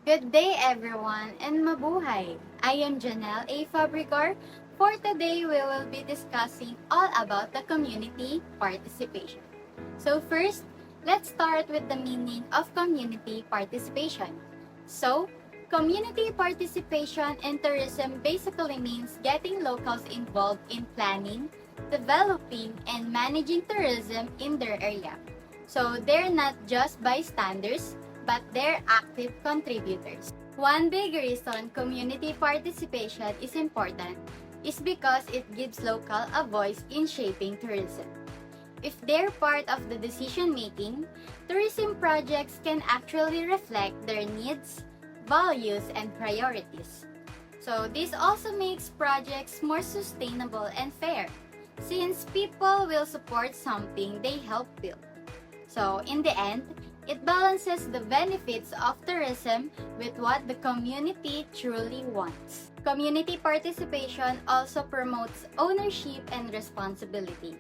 Good day everyone and mabuhay! I am Janelle A. Fabricor. For today, we will be discussing all about the community participation. So first, let's start with the meaning of community participation. So, community participation in tourism basically means getting locals involved in planning, developing, and managing tourism in their area. So they're not just bystanders, but they're active contributors. One big reason community participation is important is because it gives local a voice in shaping tourism. If they're part of the decision making, tourism projects can actually reflect their needs, values, and priorities. So this also makes projects more sustainable and fair, since people will support something they help build. So in the end, it balances the benefits of tourism with what the community truly wants. Community participation also promotes ownership and responsibility.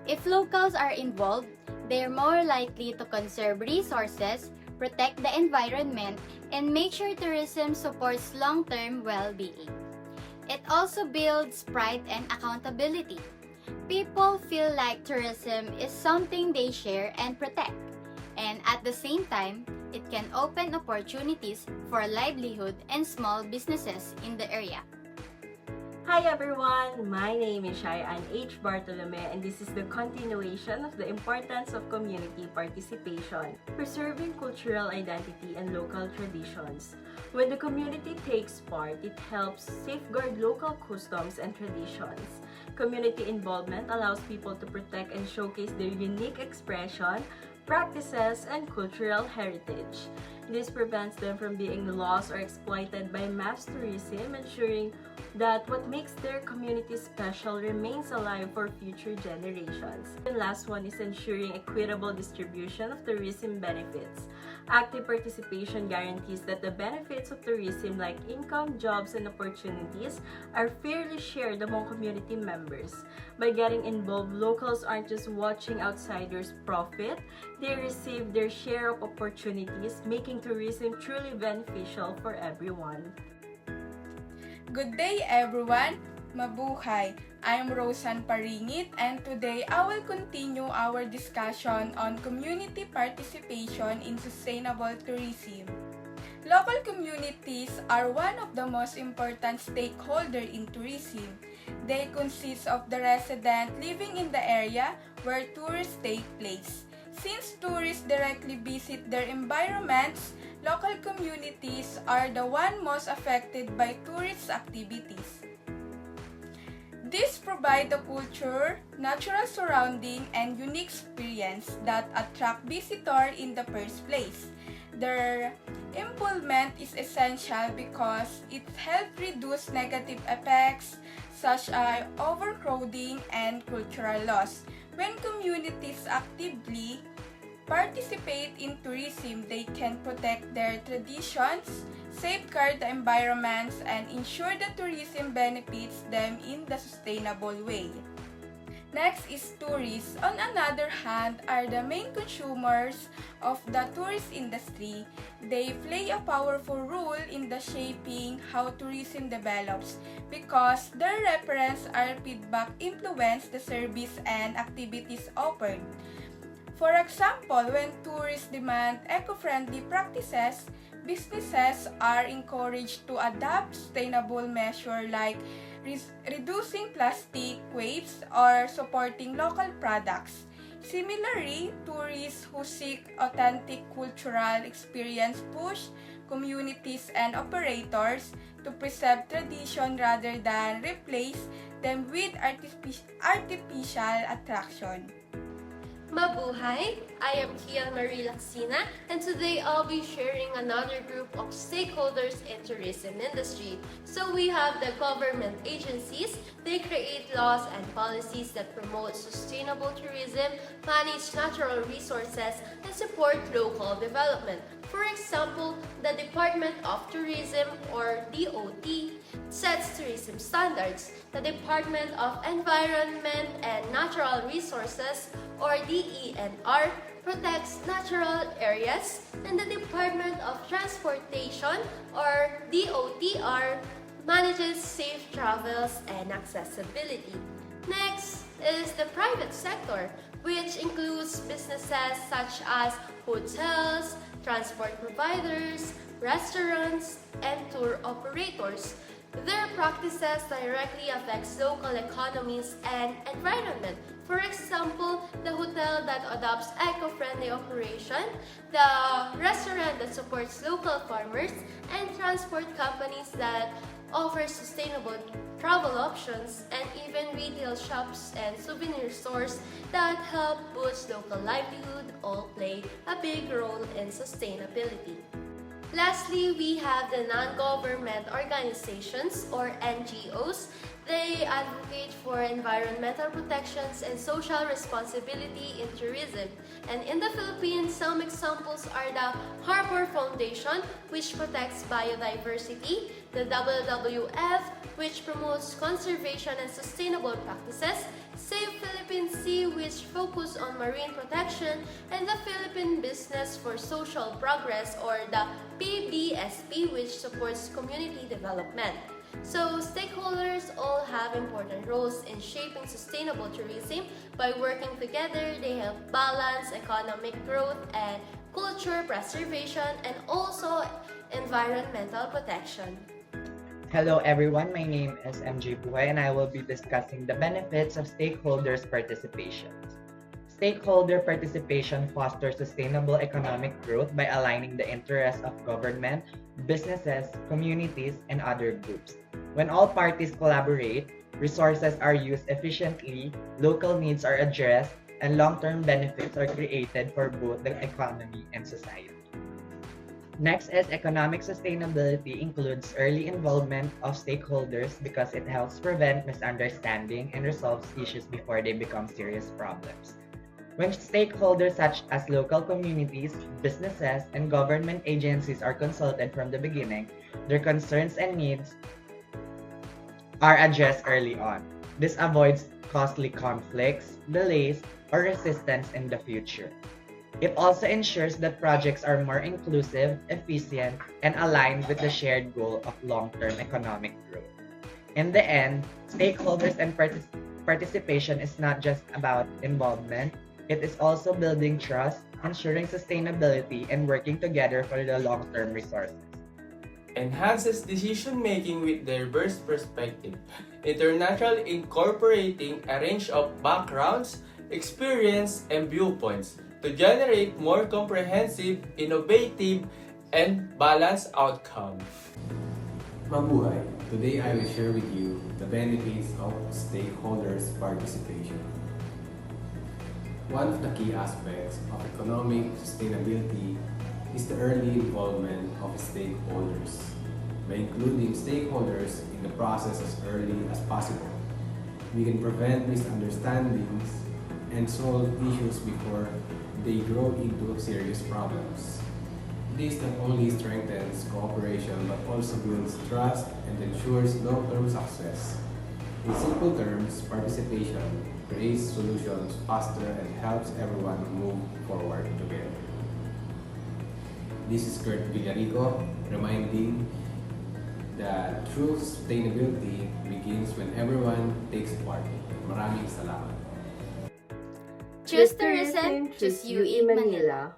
If locals are involved, they're more likely to conserve resources, protect the environment, and make sure tourism supports long-term well-being. It also builds pride and accountability. People feel like tourism is something they share and protect. And at the same time, it can open opportunities for livelihood and small businesses in the area. Hi everyone! My name is Shaian H. Bartolome and this is the continuation of the importance of community participation, preserving cultural identity and local traditions. When the community takes part, it helps safeguard local customs and traditions. Community involvement allows people to protect and showcase their unique expression, practices, and cultural heritage. This prevents them from being lost or exploited by mass tourism, ensuring that what makes their community special remains alive for future generations. The last one is ensuring equitable distribution of tourism benefits. Active participation guarantees that the benefits of tourism like income, jobs, and opportunities are fairly shared among community members. By getting involved, locals aren't just watching outsiders profit, they receive their share of opportunities, making tourism truly beneficial for everyone. Good day everyone! Mabuhay! I'm Rosan Paringit and today I will continue our discussion on community participation in sustainable tourism. Local communities are one of the most important stakeholders in tourism. They consist of the residents living in the area where tours take place. Since tourists directly visit their environments, local communities are the one most affected by tourist activities. These provide the culture, natural surrounding, and unique experience that attract visitors in the first place. Their involvement is essential because it helps reduce negative effects such as overcrowding and cultural loss. When communities actively participate in tourism, they can protect their traditions, safeguard the environments, and ensure that tourism benefits them in the sustainable way. Next is tourists. On another hand, are the main consumers of the tourist industry. They play a powerful role in the shaping how tourism develops because their reference or feedback influence the service and activities offered. For example, when tourists demand eco-friendly practices, businesses are encouraged to adopt sustainable measures like reducing plastic waste or supporting local products. Similarly, tourists who seek authentic cultural experience push communities and operators to preserve tradition rather than replace them with artificial attraction. Mabuhay! I am Kian Marie Laksina and today I'll be sharing another group of stakeholders in tourism industry. So we have the government agencies. They create laws and policies that promote sustainable tourism, manage natural resources, and support local development. For example, the Department of Tourism or DOT sets tourism standards. The Department of Environment and Natural Resources or DENR protects natural areas, and the Department of Transportation or DOTR manages safe travels and accessibility. Next is the private sector, which includes businesses such as hotels, transport providers, restaurants, and tour operators. Their practices directly affects local economies and environment. For example, the hotel that adopts eco-friendly operation, the restaurant that supports local farmers, and transport companies that offer sustainable travel options, and even retail shops and souvenir stores that help boost local livelihood all play a big role in sustainability. Lastly, we have the non-government organizations or NGOs. They advocate for environmental protections and social responsibility in tourism. And in the Philippines, some examples are the Harbor Foundation, which protects biodiversity, the WWF, which promotes conservation and sustainable practices, Save Philippine Sea, which focus on marine protection, and the Philippine Business for Social Progress or the PBSP, which supports community development. So, stakeholders all have important roles in shaping sustainable tourism. By working together, they help balance economic growth and culture preservation and also environmental protection. Hello everyone, my name is MJ Buhay and I will be discussing the benefits of stakeholders' participation. Stakeholder participation fosters sustainable economic growth by aligning the interests of government, businesses, communities, and other groups. When all parties collaborate, resources are used efficiently, local needs are addressed, and long-term benefits are created for both the economy and society. Next is economic sustainability includes early involvement of stakeholders because it helps prevent misunderstanding and resolves issues before they become serious problems. When stakeholders such as local communities, businesses, and government agencies are consulted from the beginning, their concerns and needs are addressed early on. This avoids costly conflicts, delays, or resistance in the future. It also ensures that projects are more inclusive, efficient, and aligned with the shared goal of long-term economic growth. In the end, stakeholders and participation is not just about involvement, it is also building trust, ensuring sustainability, and working together for the long-term resources. Enhances decision-making with diverse perspective, international incorporating a range of backgrounds, experience, and viewpoints to generate more comprehensive, innovative, and balanced outcomes. Mabuhay! Today I will share with you the benefits of stakeholders' participation. One of the key aspects of economic sustainability is the early involvement of stakeholders. By including stakeholders in the process as early as possible, we can prevent misunderstandings and solve issues before they grow into serious problems. This not only strengthens cooperation but also builds trust and ensures long-term success. In simple terms, participation creates solutions faster and helps everyone move forward together. This is Kurt Villarico reminding that true sustainability begins when everyone takes part. Maraming salamat. Choose tourism, choose you in Manila.